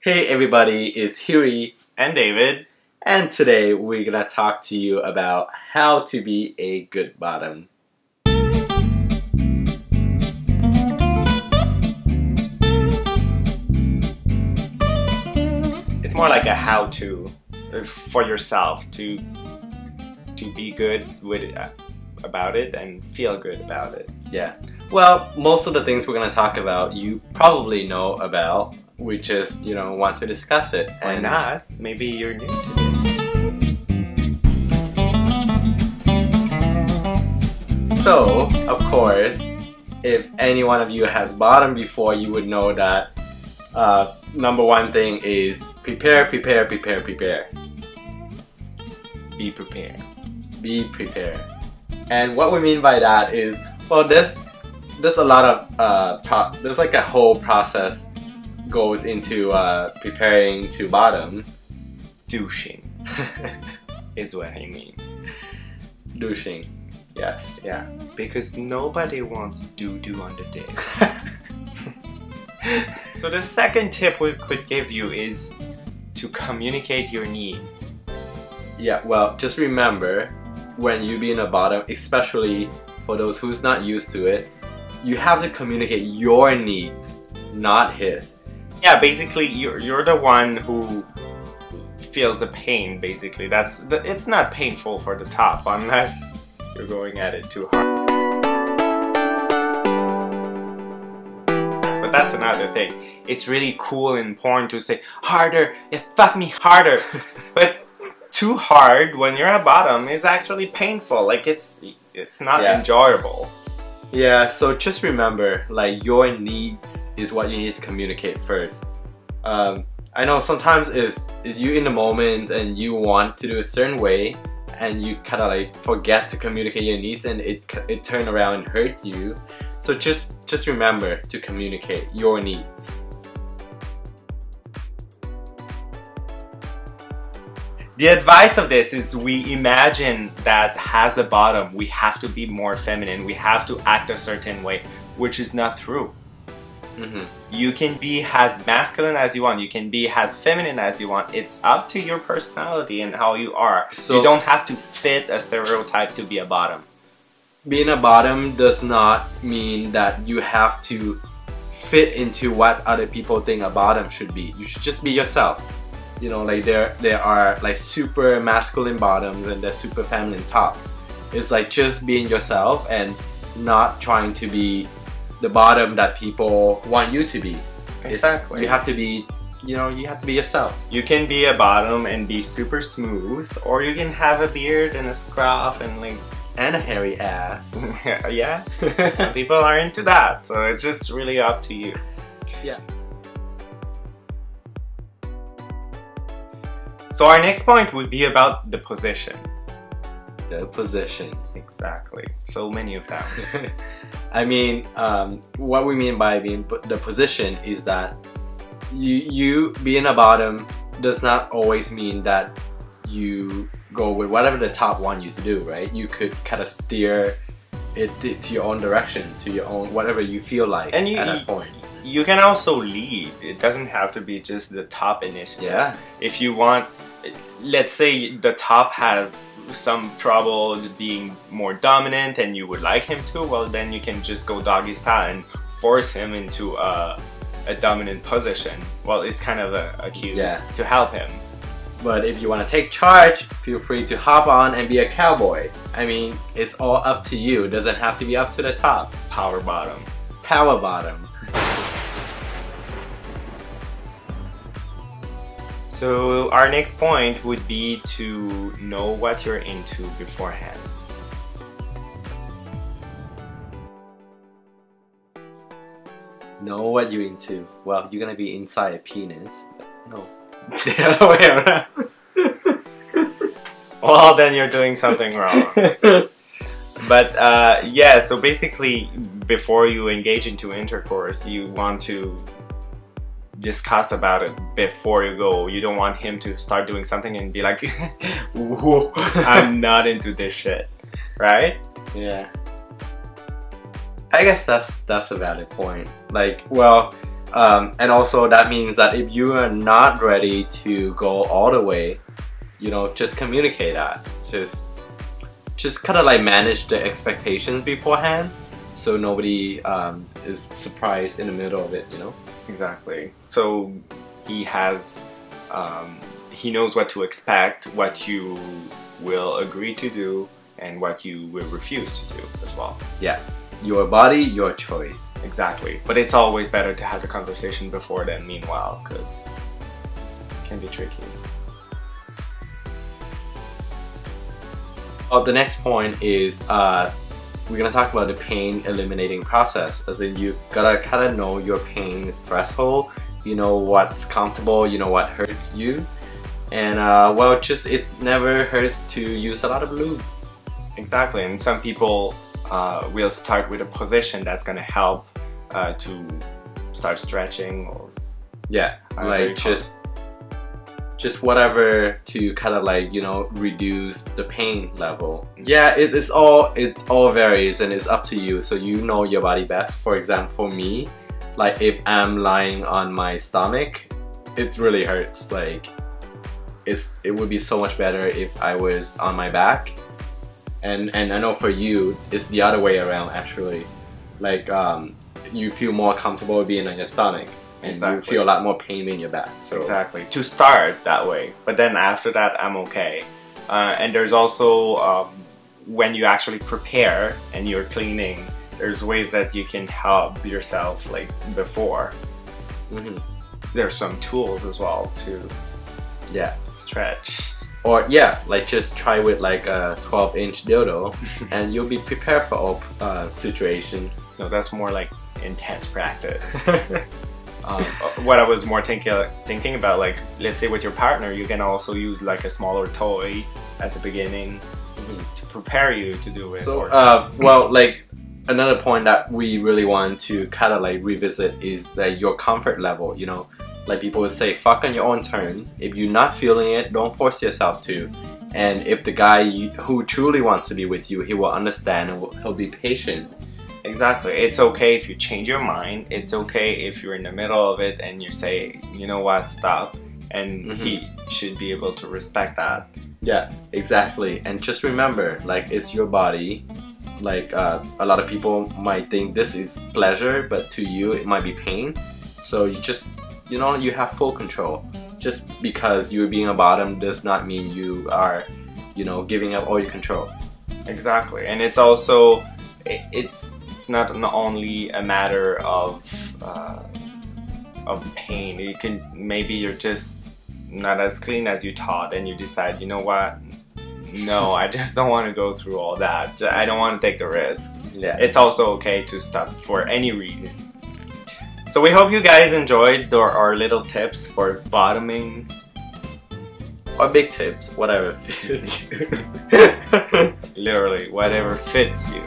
Hey everybody, it's Huey and David, and today we're gonna talk to you about how to be a good bottom. It's more like a how-to for yourself to be good with about it and feel good about it. Yeah. Well, most of the things we're gonna talk about you probably know about. We just, want to discuss it. Why not? Maybe you're new to this. So, of course, if any one of you has bottom before, you would know that number one thing is prepare. Be prepared. Be prepared. And what we mean by that is, well, there's a lot of there's like a whole process goes into preparing to bottom. Douching is what I mean. Douching, yes. Yeah, because nobody wants doo-doo on the dick. So the second tip we could give you is to communicate your needs. Yeah, well, just remember, when you be in a bottom, especially for those who's not used to it, you have to communicate your needs, not his. Yeah, basically you're the one who feels the pain. Basically, it's not painful for the top unless you're going at it too hard. But that's another thing. It's really cool in porn to say harder. Fuck me harder. But too hard when you're at bottom is actually painful. Like it's not enjoyable. Yeah, so just remember, like, your needs is what you need to communicate first. I know sometimes is you in the moment and you want to do a certain way and you kind of like forget to communicate your needs and it turn around and hurt you. So just remember to communicate your needs. The advice of this is we imagine that as a bottom, we have to be more feminine, we have to act a certain way, which is not true. You can be as masculine as you want, you can be as feminine as you want. It's up to your personality and how you are. So you don't have to fit a stereotype to be a bottom. Being a bottom does not mean that you have to fit into what other people think a bottom should be. You should just be yourself. Like there are like super masculine bottoms and there's super feminine tops. It's like just being yourself and not trying to be the bottom that people want you to be. Exactly. You have to be, you have to be yourself. You can be a bottom and be super smooth, or you can have a beard and a scruff and and a hairy ass. Yeah. Some people are into that, so it's just really up to you. Yeah. So our next point would be about the position. The position. Exactly. So many of them. I mean, what we mean by being the position is that you being a bottom does not always mean that you go with whatever the top want you to do, right? You could kind of steer it to your own direction, to your own, whatever you feel like at that point. You can also lead. It doesn't have to be just the top initiative. Yeah. If you want, let's say the top have some trouble being more dominant and you would like him to, well then you can just go doggy style and force him into a dominant position. Well, it's kind of a cue to help him. But if you want to take charge, feel free to hop on and be a cowboy. I mean, it's all up to you. It doesn't have to be up to the top. Power bottom. Power bottom. So our next point would be to know what you're into beforehand. Know what you're into. Well, you're gonna be inside a penis. No. The other way around. Well, then you're doing something wrong. But yeah, so basically before you engage into intercourse, you want to discuss about it before you go. You don't want him to start doing something and be like, whoa, I'm not into this shit, right? Yeah. I guess that's a valid point. Like, well, And also that means that if you are not ready to go all the way, you know, just communicate that. Just kind of like manage the expectations beforehand, so nobody is surprised in the middle of it, you know? Exactly. So he has, he knows what to expect, what you will agree to do, and what you will refuse to do as well. Yeah. Your body, your choice. Exactly. But it's always better to have the conversation before then, meanwhile, because it can be tricky. Oh, the next point is we're gonna talk about the pain eliminating process. As in, you gotta kind of know your pain threshold. You know what's comfortable. You know what hurts you, and well, just it never hurts to use a lot of lube. Exactly, and some people will start with a position that's gonna help to start stretching, or yeah, like just whatever to kind of like, you know, reduce the pain level. Yeah, it all varies and it's up to you, so you know your body best. For example, for me, like if I'm lying on my stomach, it really hurts. Like it would be so much better if I was on my back. And I know for you, it's the other way around actually. Like you feel more comfortable being on your stomach. And exactly. You feel a lot more pain in your back. So. Exactly. To start that way. But then after that, I'm okay. And there's also, when you actually prepare and you're cleaning, there's ways that you can help yourself like before. Mm-hmm. There's some tools as well to stretch. Or yeah, like just try with like a 12-inch dildo and you'll be prepared for all situation. No, that's more like intense practice. What I was more thinking about, like, let's say with your partner, you can also use like a smaller toy at the beginning to prepare you to do it. So, well, like another point that we really want to kind of like revisit is that your comfort level, you know, like people would say, fuck on your own terms. If you're not feeling it, don't force yourself to. And if the guy who truly wants to be with you, he will understand and he'll be patient. Exactly. It's okay if you change your mind. It's okay if you're in the middle of it and you say, you know what, stop. And he should be able to respect that. Yeah, exactly. And just remember, like, it's your body. Like, a lot of people might think this is pleasure, but to you it might be pain. So you just, you know, you have full control. Just because you're being a bottom does not mean you are, you know, giving up all your control. Exactly. And it's also, it's not only a matter of pain. You can, maybe you're just not as clean as you thought and you decide, you know what, no, I just don't want to go through all that. I don't want to take the risk. Yeah. It's also okay to stop for any reason. So we hope you guys enjoyed our little tips for bottoming. Or big tips, whatever fits you. Literally, whatever fits you.